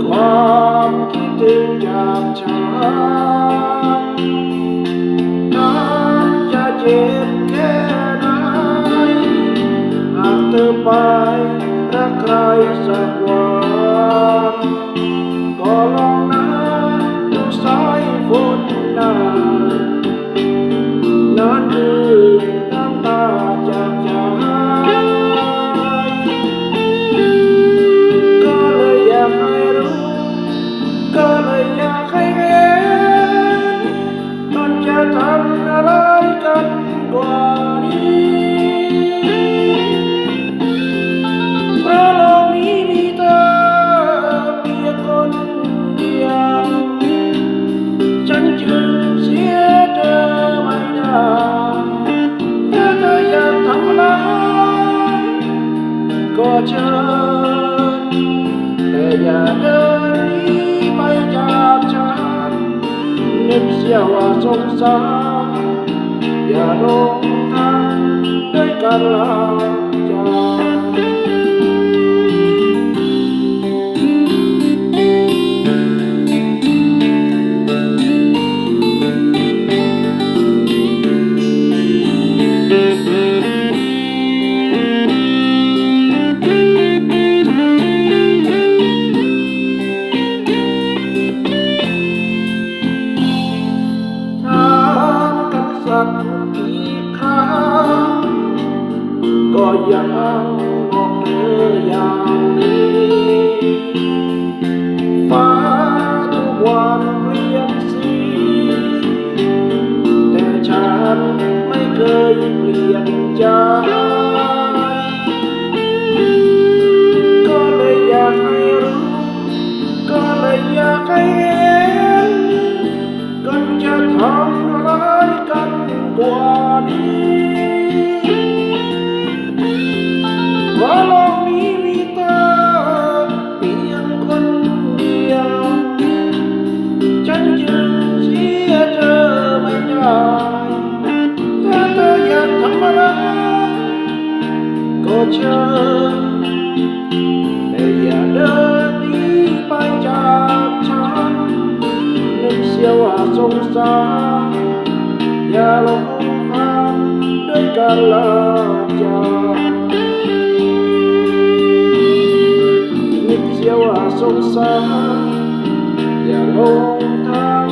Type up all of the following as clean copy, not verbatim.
ความคิดถึงจากฉันนั้นจะเจ็บแค่ไหนหากเธอไปรักใครสักวันก็ลองนะดูสายฝนนั้นคือน้ำตาจากใจก็เลยอยากให้รู้ก็เลยอยากให้เห็นมันจะทำอะไรกันกว่านี้เพราะโลกนี้มีเธอเพียงคนเดียวฉันจึงเสียเธอไม่ได้ถ้าเธออยากทำอะไรก็เชิญแต่อย่าเดินหนีไปจากฉันนึกเสียว่าสงสารอย่าลงทางด้วยกันลาจากอีกครั้งก็ยังบอกเธออย่างนี้ฟ้าทุกวันเปลี่ยนสีแต่ฉันไม่เคยเปลี่ยนใจก็เลยอยากให้รู้ก็เลยอยากให้เห็นก่อนจะทำร้ายกันกว่านี้เพราะโลกนี้มีเธอเพียงคนเดียวฉันจึงเสียเธอไม่ได้ถ้าเธออยากทำอะไรก็เชิญแต่อย่าเดินหนีไปจากฉันนึกเสียว่าสงสารอย่าหลงทางด้วยการลาจากนึกเสียว่าสงสารอย่าหลงทาง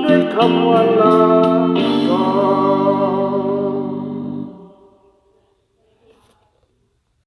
ด้วยคำว่าลา